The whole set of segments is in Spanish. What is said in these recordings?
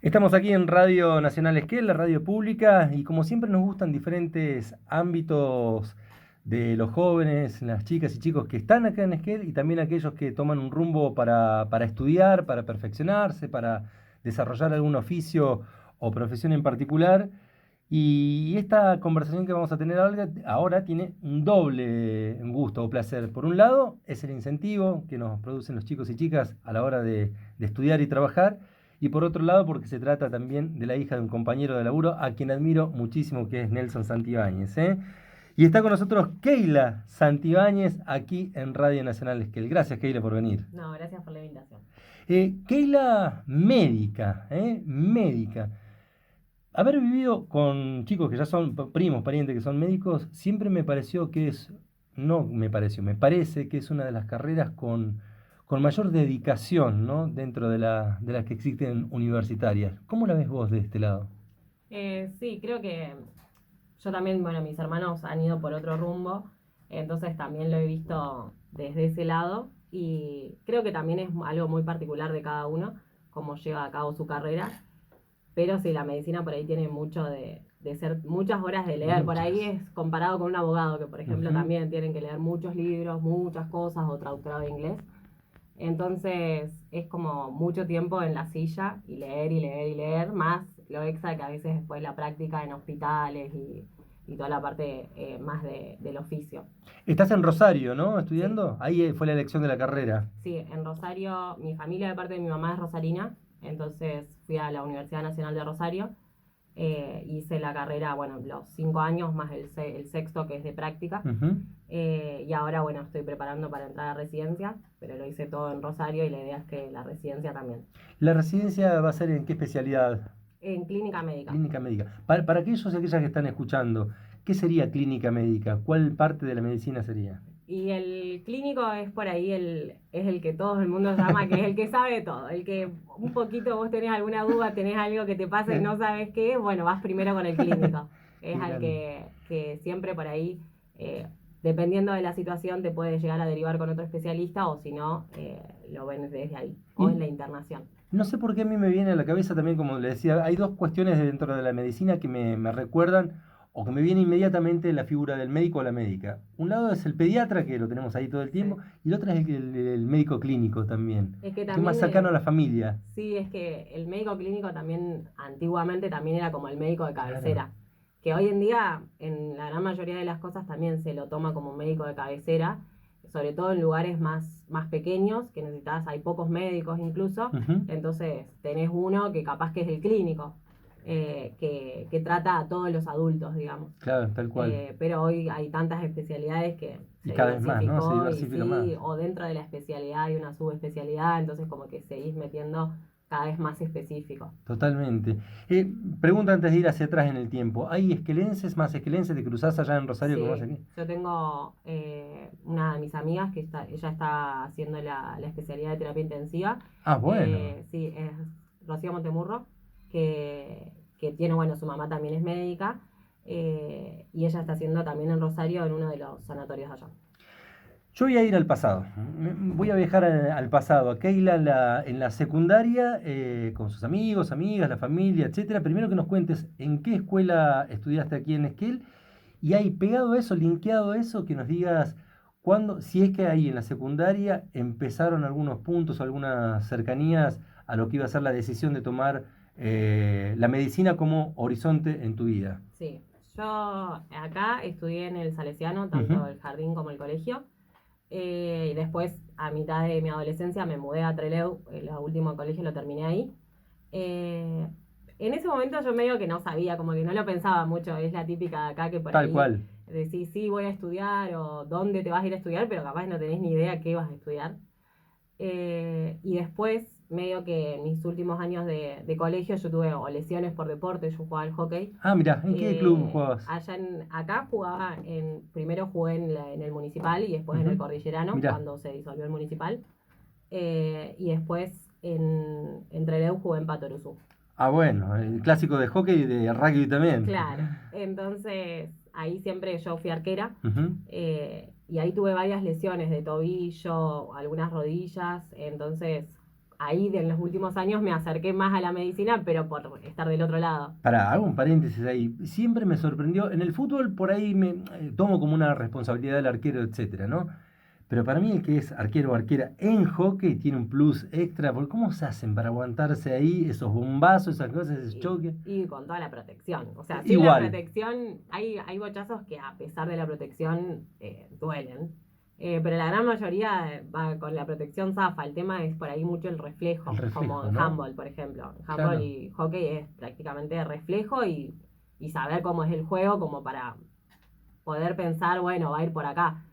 Estamos aquí en Radio Nacional Esquel, la radio pública, y como siempre nos gustan diferentes ámbitos de los jóvenes, las chicas y chicos que están acá en Esquel y también aquellos que toman un rumbo para estudiar, para perfeccionarse, para desarrollar algún oficio o profesión en particular. Y esta conversación que vamos a tener ahora tiene un doble gusto o placer. Por un lado, es el incentivo que nos producen los chicos y chicas a la hora de estudiar y trabajar. Y por otro lado, porque se trata también de la hija de un compañero de laburo a quien admiro muchísimo, que es Nelson Santibáñez, ¿eh? Y está con nosotros Keila Santibáñez aquí en Radio Nacional Esquel. Gracias, Keila, por venir. No, gracias por la invitación. Keila, médica, ¿eh? Médica. Haber vivido con chicos que ya son primos, parientes, que son médicos, siempre me pareció que es, no me pareció, me parece que es una de las carreras con mayor dedicación, ¿no? Dentro de las que existen universitarias. ¿Cómo la ves vos de este lado? Sí, creo que yo también, bueno, mis hermanos han ido por otro rumbo, entonces también lo he visto desde ese lado y creo que también es algo muy particular de cada uno, cómo lleva a cabo su carrera, pero sí, la medicina por ahí tiene mucho de ser muchas horas de leer, por ahí Muchas. es comparado con un abogado que, por ejemplo, Ujú. también tienen que leer muchos libros, muchas cosas o traductorado de inglés. Entonces es como mucho tiempo en la silla y leer y leer y leer, más lo extra que a veces después la práctica en hospitales y toda la parte más del oficio. Estás en Rosario, ¿no? Sí, Estudiando. Ahí fue la elección de la carrera. sí, en Rosario, mi familia de parte de mi mamá es rosarina, entonces fui a la Universidad Nacional de Rosario, hice la carrera, bueno, los 5 años más el sexto que es de práctica. Ujú. Y ahora, bueno, estoy preparando para entrar a residencia, pero lo hice todo en Rosario y la idea es que la residencia también. ¿La residencia va a ser en qué especialidad? En clínica médica. Clínica médica. Para aquellos y aquellas que están escuchando, ¿qué sería clínica médica? ¿Cuál parte de la medicina sería? Y el clínico es por ahí es el que todo el mundo llama, que es el que sabe todo. El que un poquito vos tenés alguna duda, tenés algo que te pasa y no sabes qué, bueno, vas primero con el clínico. Es Qué al grande. que siempre por ahí, dependiendo de la situación, te puede llegar a derivar con otro especialista o si no, lo ven desde ahí. O en Y la internación. no sé por qué a mí me viene a la cabeza también, como le decía, hay dos cuestiones dentro de la medicina que me recuerdan o que me viene inmediatamente la figura del médico o la médica. Un lado es el pediatra, que lo tenemos ahí todo el tiempo, Sí. y el otro es el médico clínico también, Es que que es más también, cercano a la familia. sí, es que el médico clínico también, antiguamente también era como el médico de Claro. cabecera, que hoy en día, en la gran mayoría de las cosas, también se lo toma como médico de cabecera, sobre todo en lugares más pequeños, que necesitas, hay pocos médicos incluso, Ujú. entonces tenés uno que capaz que es el clínico, que trata a todos los adultos, digamos. Claro, tal cual. Pero hoy hay tantas especialidades que Y se cada vez más, ¿no? Se diversificó y diversifica más. sí, o dentro de la especialidad hay una subespecialidad, entonces como que seguís metiendo cada vez más específico. Totalmente. Pregunta antes de ir hacia atrás en el tiempo. ¿Hay esquelenses, más esquelenses? ¿Te cruzás allá en Rosario como hace Sí, aquí? yo tengo una de mis amigas que ella está haciendo la especialidad de terapia intensiva. Ah, bueno. Sí, es Rocío Montemurro, que tiene, bueno, su mamá también es médica, y ella está haciendo también en Rosario en uno de los sanatorios allá. Yo voy a ir al pasado. Voy a viajar al pasado. A Keila en la secundaria, con sus amigos, amigas, la familia, etcétera. Primero que nos cuentes en qué escuela estudiaste aquí en Esquel. Y ahí pegado a eso, linkeado a eso, que nos digas cuándo, si es que ahí en la secundaria empezaron algunos puntos o algunas cercanías a lo que iba a ser la decisión de tomar la medicina como horizonte en tu vida. Sí, yo acá estudié en el Salesiano, Ujú. tanto el jardín como el colegio. Y después, a mitad de mi adolescencia, me mudé a Trelew, el último colegio lo terminé ahí. Eh, en ese momento yo medio que no sabía, como que no lo pensaba mucho, es la típica de acá que por Tal ahí cual. decís, sí, voy a estudiar o dónde te vas a ir a estudiar, pero capaz no tenés ni idea qué vas a estudiar. Y después, medio que en mis últimos años de colegio, yo tuve o lesiones por deporte, yo jugaba al hockey. Ah, mira, ¿en qué club jugabas? Acá jugaba primero jugué en el municipal y después en el Ujú. cordillerano, Mira. cuando se disolvió el municipal. Y después en Trelew jugué en Patoruzú. Ah, bueno, el clásico de hockey y de rugby también. Claro, entonces ahí siempre yo fui arquera, Ujú. y ahí tuve varias lesiones de tobillo, algunas rodillas, entonces ahí en los últimos años me acerqué más a la medicina, pero por estar del otro lado. Hago un paréntesis ahí. Siempre me sorprendió. En el fútbol, por ahí me tomo como una responsabilidad del arquero, etcétera, ¿no? Pero para mí, el que es arquero o arquera en hockey tiene un plus extra. Porque ¿cómo se hacen para aguantarse ahí esos bombazos, esas cosas, ese choque? Y con toda la protección. O sea, sin la Igual. protección, hay bochazos que a pesar de la protección duelen. Pero la gran mayoría va con la protección zafa. El tema es por ahí mucho el reflejo, El reflejo, como en ¿no? handball, por ejemplo. En handball Claro. y hockey es prácticamente reflejo y saber cómo es el juego como para poder pensar, bueno, va a ir por acá.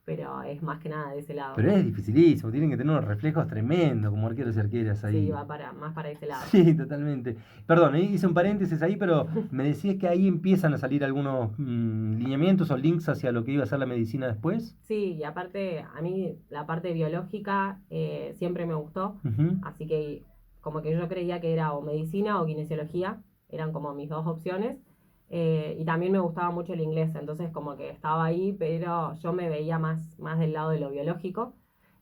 Pero es más que nada de ese lado. Pero es dificilísimo. Tienen que tener unos reflejos tremendos como arqueros y arqueras Sí, ahí. va más para ese lado. Sí, totalmente. Perdón, hice un paréntesis ahí, pero me decías que ahí empiezan a salir algunos lineamientos o links hacia lo que iba a ser la medicina después. Sí, y aparte, a mí la parte biológica siempre me gustó, Ujú. así que como que yo creía que era o medicina o kinesiología, eran como mis dos opciones, y también me gustaba mucho el inglés, entonces como que estaba ahí, pero yo me veía más del lado de lo biológico,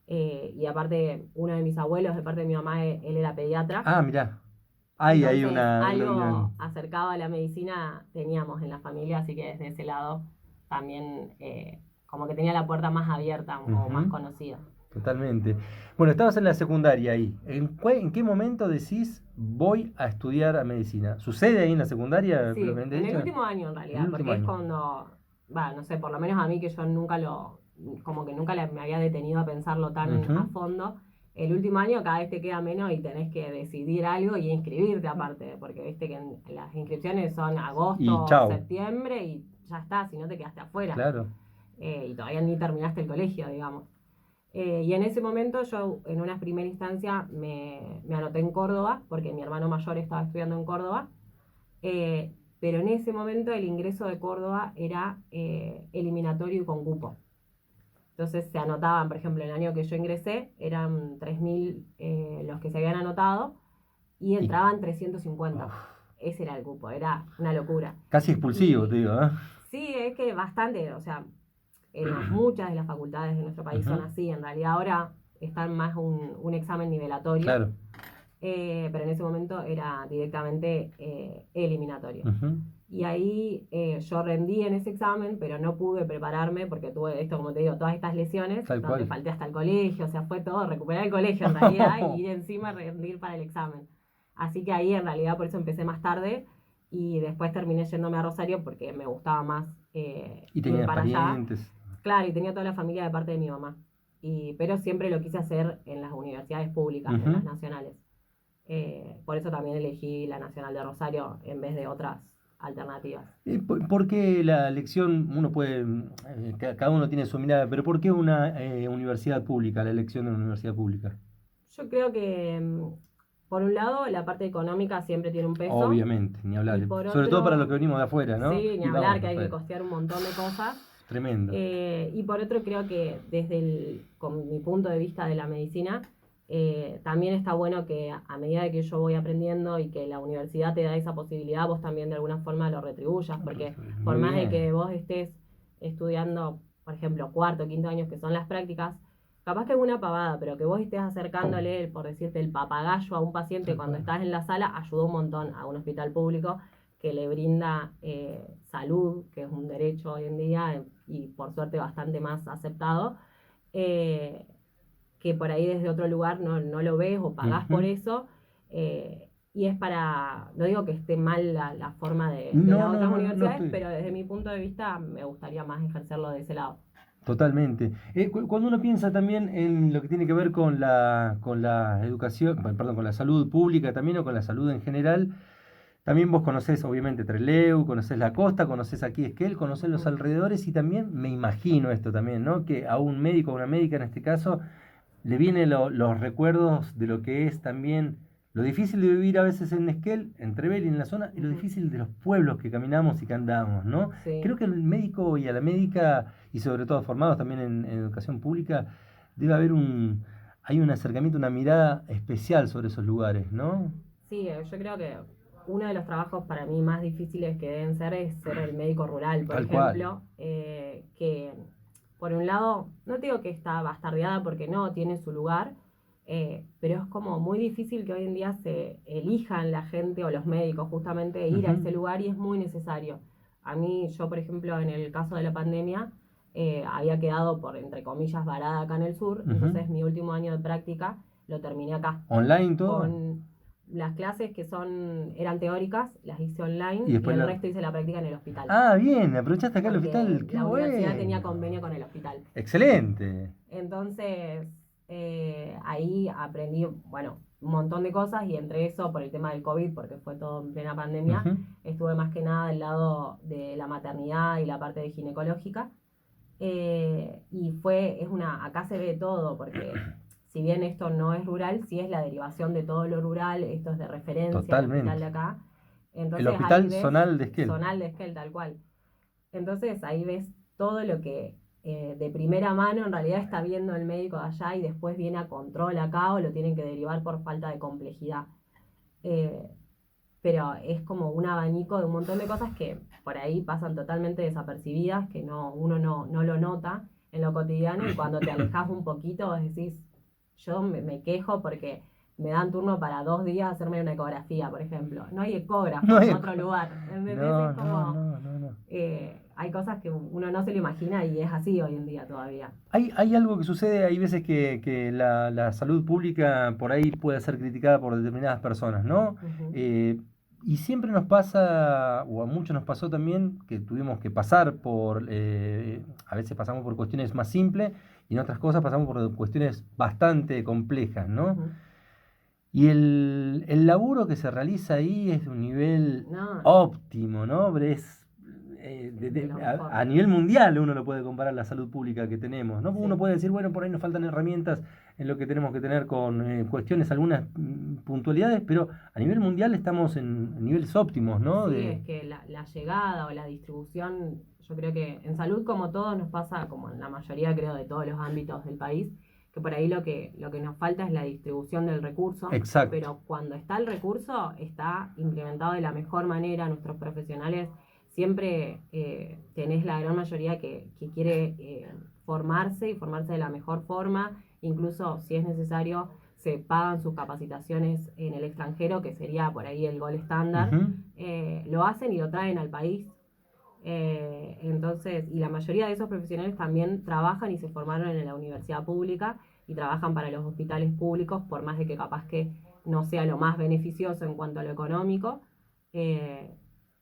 y aparte uno de mis abuelos, de parte de mi mamá, él era pediatra, Ah, mirá. Hay ahí entonces una algo unión. acercado a la medicina teníamos en la familia, así que desde ese lado también como que tenía la puerta más abierta o más Ujú. conocida. Totalmente. Bueno, estabas en la secundaria ahí. ¿En qué momento decís voy a estudiar a medicina? ¿Sucede ahí en la secundaria, Sí, propiamente en el dicha? último año en En el realidad, último porque es año. cuando, no sé, por lo menos a mí que yo nunca como que nunca me había detenido a pensarlo tan a Ujú. fondo. El último año cada vez te queda menos y tenés que decidir algo y inscribirte aparte, porque viste que las inscripciones son Y agosto, chau. septiembre y ya está, si no te quedaste afuera. Claro. Y todavía ni terminaste el colegio, digamos. Y en ese momento yo en una primera instancia me anoté en Córdoba, porque mi hermano mayor estaba estudiando en Córdoba, pero en ese momento el ingreso de Córdoba era eliminatorio y con cupo. Entonces se anotaban, por ejemplo, el año que yo ingresé, eran 3.000 los que se habían anotado y Y, entraban 350. uf, Ese era el cupo, era una locura. casi expulsivo, te Y digo, ¿eh? sí, es que bastante, o sea, muchas de las facultades de nuestro país son Ujú. así. En realidad ahora están más un examen nivelatorio, Claro. pero en ese momento era directamente eliminatorio. Ujú. Y ahí yo rendí en ese examen, pero no pude prepararme porque tuve esto, como te digo, todas estas lesiones, Tal donde cual. falté hasta el colegio, o sea, fue todo recuperar el colegio en realidad y encima rendir para el examen. Así que ahí en realidad por eso empecé más tarde y después terminé yéndome a Rosario porque me gustaba más Y ir tenías para allá. parientes. Claro, y tenía toda la familia de parte de mi mamá. Pero siempre lo quise hacer en las universidades públicas, en las Ujú. nacionales. Por eso también elegí la Nacional de Rosario en vez de otras alternativas. ¿Por qué la elección, uno puede, cada uno tiene su mirada, pero ¿por qué una universidad pública, la elección de una universidad pública? Yo creo que, por un lado, la parte económica siempre tiene un peso, Obviamente, ni hablar. y por Sobre todo para los que otro, venimos de afuera, ¿no? sí, ni Y vamos hablar de que hay que afuera. costear un montón de cosas. Tremendo. Y por otro, creo que con mi punto de vista de la medicina, también está bueno que a medida de que yo voy aprendiendo y que la universidad te da esa posibilidad, vos también de alguna forma lo retribuyas, porque por Muy más de que bien. vos estés estudiando, por ejemplo, cuarto, quinto años, que son las prácticas, capaz que es una pavada, pero que vos estés acercándole, por decirte, el papagayo a un paciente Tal cuando cual. estás en la sala, ayuda un montón a un hospital público que le brinda salud, que es un derecho hoy en día y por suerte bastante más aceptado, eh, que por ahí desde otro lugar no lo ves o pagás por Ujú. eso. Y es no digo que esté mal la forma de No, las no, otras no, no universidades, estoy. pero desde mi punto de vista me gustaría más ejercerlo de ese lado. Totalmente. Cuando uno piensa también en lo que tiene que ver con la educación, perdón, con la salud pública también o con la salud en general, también vos conocés obviamente Trelew, conocés la costa, conocés aquí Esquel, conocés los Ujú. alrededores y también me imagino esto también, ¿no? Que a un médico o una médica en este caso le vienen los recuerdos de lo que es también lo difícil de vivir a veces en Esquel, en Trevelin, en la zona, y lo Ujú. difícil de los pueblos que caminamos y que andamos, ¿no? Sí. Creo que el médico y a la médica, y sobre todo formados también en educación pública, debe haber hay un acercamiento, una mirada especial sobre esos lugares, ¿no? Sí, yo creo que uno de los trabajos para mí más difíciles que deben ser es ser el médico rural, por Tal cual. ejemplo, que por un lado, no te digo que está bastardeada porque no, tiene su lugar, pero es como muy difícil que hoy en día se elijan la gente o los médicos justamente ir a ese lugar y es muy necesario. A mí, yo por ejemplo, en el caso de la pandemia, había quedado por, entre comillas, varada acá en el sur, entonces mi último año de práctica lo terminé acá. ¿Online todo? Con las clases que eran teóricas, las hice online Y y después el resto hice la práctica en el hospital. Ah, bien, aprovechaste acá el Porque hospital. ¡Qué la universidad bueno! tenía convenio con el hospital. Excelente. Entonces, ahí aprendí, bueno, un montón de cosas y entre eso, por el tema del COVID, porque fue todo en plena pandemia, estuve más que nada del lado de la maternidad y la parte de ginecológica. Y acá se ve todo, porque si bien esto no es rural, sí es la derivación de todo lo rural, esto es de referencia, Totalmente. el hospital de acá. Entonces, el hospital ahí ves, zonal de Esquel. Zonal de Esquel, tal cual. Entonces ahí ves todo lo que de primera mano en realidad está viendo el médico de allá y después viene a control acá o lo tienen que derivar por falta de complejidad. Eh, pero es como un abanico de un montón de cosas que por ahí pasan totalmente desapercibidas, que uno no lo nota en lo cotidiano y cuando te alejas un poquito decís, yo me quejo porque me dan turno para 2 días hacerme una ecografía, por ejemplo. No hay ecógrafo en otro lugar. No. Hay cosas que uno no se lo imagina y es así hoy en día todavía. Hay algo que sucede, hay veces que la salud pública por ahí puede ser criticada por determinadas personas, ¿no? Y siempre nos pasa, o a muchos nos pasó también, que tuvimos que pasar a veces pasamos por cuestiones más simples y en otras cosas pasamos por cuestiones bastante complejas, ¿no? Y el laburo que se realiza ahí es de un nivel óptimo, ¿no? Es, a nivel mundial uno lo puede comparar la salud pública que tenemos, ¿no? Sí. Uno puede decir, bueno, por ahí nos faltan herramientas en lo que tenemos que tener con cuestiones, algunas puntualidades, pero a nivel mundial estamos en niveles óptimos, ¿no? Sí, es que la llegada o la distribución, yo creo que en salud como todo nos pasa, como en la mayoría creo de todos los ámbitos del país, que por ahí lo que nos falta es la distribución del recurso. Exacto. Pero cuando está el recurso, está implementado de la mejor manera. Nuestros profesionales siempre tenés la gran mayoría que quiere formarse y formarse de la mejor forma. Incluso si es necesario, se pagan sus capacitaciones en el extranjero, que sería por ahí el gol estándar. Lo hacen y lo traen al país. Entonces, y la mayoría de esos profesionales también trabajan y se formaron en la universidad pública y trabajan para los hospitales públicos, por más de que capaz que no sea lo más beneficioso en cuanto a lo económico,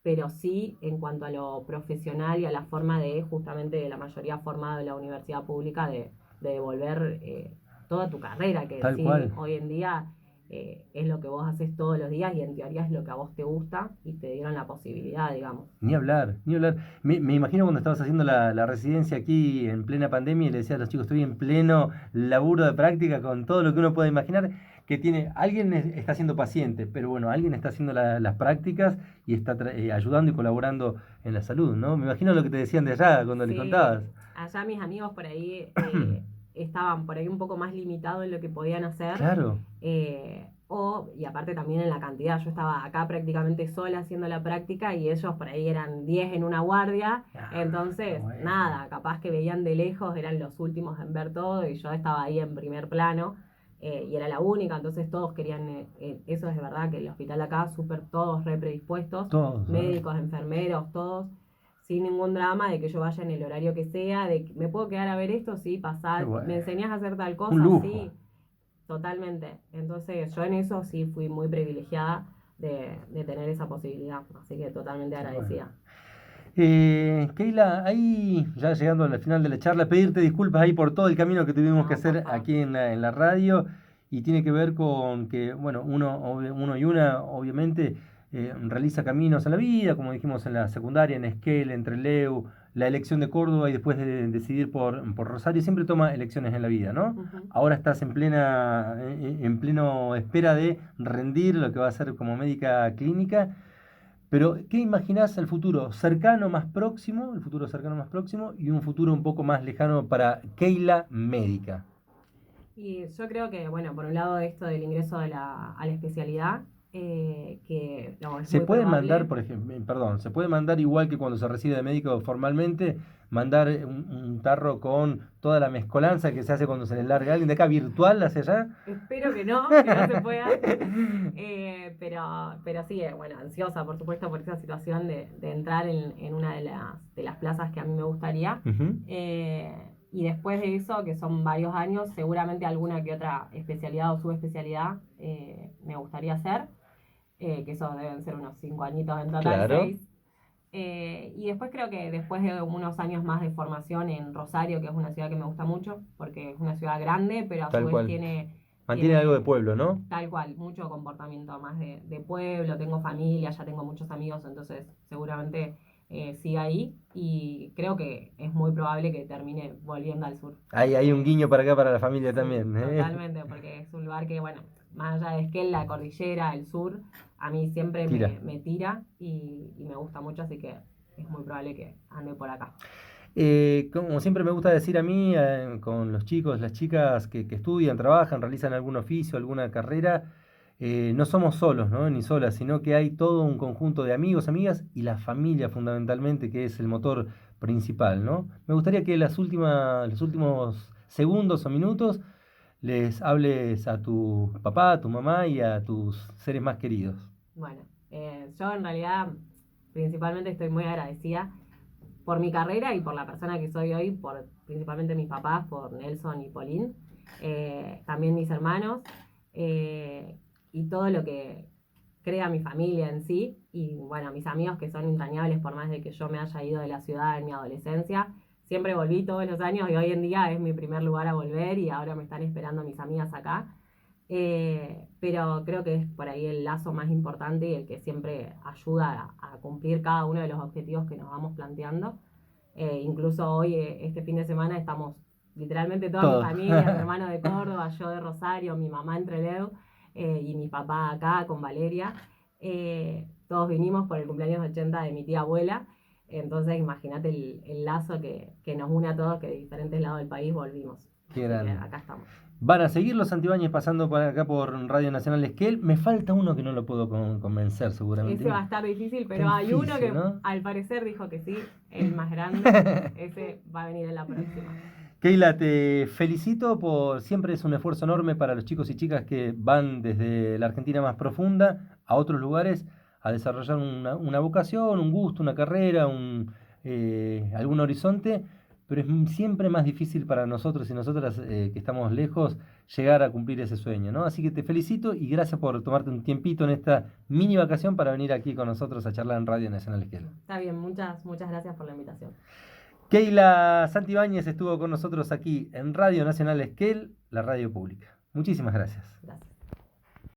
pero sí en cuanto a lo profesional y a la forma de justamente de la mayoría formada de la universidad pública de devolver toda tu carrera, que Tal sí, cual. hoy en día es lo que vos haces todos los días y en teoría es lo que a vos te gusta y te dieron la posibilidad, digamos. Ni hablar, ni hablar. Me imagino cuando estabas haciendo la residencia aquí en plena pandemia y le decías a los chicos, estoy en pleno laburo de práctica con todo lo que uno puede imaginar, que alguien está siendo paciente, pero bueno, alguien está haciendo las prácticas y está ayudando y colaborando en la salud, ¿no? Me imagino lo que te decían de allá cuando les contabas. Allá mis amigos por ahí estaban por ahí un poco más limitados en lo que podían hacer. Claro. Y aparte también en la cantidad. Yo estaba acá prácticamente sola haciendo la práctica y ellos por ahí eran 10 en una guardia. Entonces, nada, capaz que veían de lejos, eran los últimos en ver todo y yo estaba ahí en primer plano y era la única. Entonces todos querían, eso es de verdad que el hospital acá, súper todos re predispuestos, todos, médicos, enfermeros, todos. Sin ningún drama de que yo vaya en el horario que sea, de que me puedo quedar a ver esto, sí, pasar, me enseñás a hacer tal cosa, sí, totalmente. Entonces yo en eso sí fui muy privilegiada de tener esa posibilidad, así que totalmente agradecida. Keila, ahí ya llegando al final de la charla, pedirte disculpas ahí por todo el camino que tuvimos que hacer aquí en la radio y tiene que ver con que, bueno, uno y una obviamente realiza caminos en la vida, como dijimos en la secundaria, en Esquel, entre Leu, la elección de Córdoba y después de decidir por Rosario, siempre toma elecciones en la vida, ¿no? Ahora estás en pleno espera de rendir lo que va a ser como médica clínica. Pero, ¿qué imaginás el futuro cercano más próximo, y un futuro un poco más lejano para Keila médica? Y yo creo que, bueno, por un lado esto del ingreso a la especialidad, que no, es Se muy puede probable. mandar, por ejemplo, perdón, se puede mandar igual que cuando se recibe de médico formalmente, mandar un tarro con toda la mezcolanza que se hace cuando se le larga a alguien de acá virtual hacia allá. Espero que no se pueda. Pero sí, bueno, ansiosa, por supuesto, por esa situación de entrar en una de las plazas que a mí me gustaría. Ujú. Y después de eso, que son varios años, seguramente alguna que otra especialidad o subespecialidad me gustaría hacer, que eso deben ser unos 5 añitos en total, Claro, 6. Y después creo que después de unos años más de formación en Rosario, que es una ciudad que me gusta mucho, porque es una ciudad grande, pero a su tal vez cual. Mantiene algo de tiene pueblo, ¿no? tal cual, mucho comportamiento más de pueblo, tengo familia, ya tengo muchos amigos, entonces seguramente siga ahí y creo que es muy probable que termine volviendo al sur. Hay un guiño para acá para la familia Sí, también, ¿eh? totalmente, porque es un lugar que, bueno, más allá de Esquel, la cordillera, el sur, a mí siempre Tira. me tira y me gusta mucho, así que es muy probable que ande por acá. Como siempre me gusta decir a mí, con los chicos, las chicas que estudian, trabajan, realizan algún oficio, alguna carrera, no somos solos, ¿no? Ni solas, sino que hay todo un conjunto de amigos, amigas y la familia fundamentalmente, que es el motor principal, ¿no? Me gustaría que los últimos segundos o minutos les hables a tu papá, a tu mamá y a tus seres más queridos. Bueno, yo en realidad principalmente estoy muy agradecida por mi carrera y por la persona que soy hoy, por principalmente mis papás, por Nelson y Pauline, también mis hermanos eh, y todo lo que crea mi familia en sí y bueno, mis amigos que son entrañables por más de que yo me haya ido de la ciudad en mi adolescencia. Siempre volví todos los años y hoy en día es mi primer lugar a volver y ahora me están esperando mis amigas acá. Pero creo que es por ahí el lazo más importante y el que siempre ayuda a cumplir cada uno de los objetivos que nos vamos planteando. Incluso hoy, este fin de semana, estamos literalmente toda mi Todo. familia, mi hermano de Córdoba, yo de Rosario, mi mamá en Trelew y mi papá acá con Valeria. Todos vinimos por el cumpleaños 80 de mi tía abuela. Entonces imagínate el lazo que nos une a todos, que de diferentes lados del país volvimos. Qué Así que grande. acá estamos. Van a seguir los Santibáñez pasando por acá por Radio Nacional Esquel. Me falta uno que no lo puedo convencer seguramente. Ese va a estar difícil, Está pero hay uno difícil, que ¿no? al parecer dijo que sí, el más grande. Ese va a venir en la próxima. Keila, te felicito por siempre es un esfuerzo enorme para los chicos y chicas que van desde la Argentina más profunda a otros lugares a desarrollar una vocación, un gusto, una carrera, algún horizonte, pero es siempre más difícil para nosotros y nosotras que estamos lejos llegar a cumplir ese sueño, ¿no? Así que te felicito y gracias por tomarte un tiempito en esta mini vacación para venir aquí con nosotros a charlar en Radio Nacional Esquel. Está bien, muchas gracias por la invitación. Keila Santibáñez estuvo con nosotros aquí en Radio Nacional Esquel, la radio pública. Muchísimas gracias. Gracias.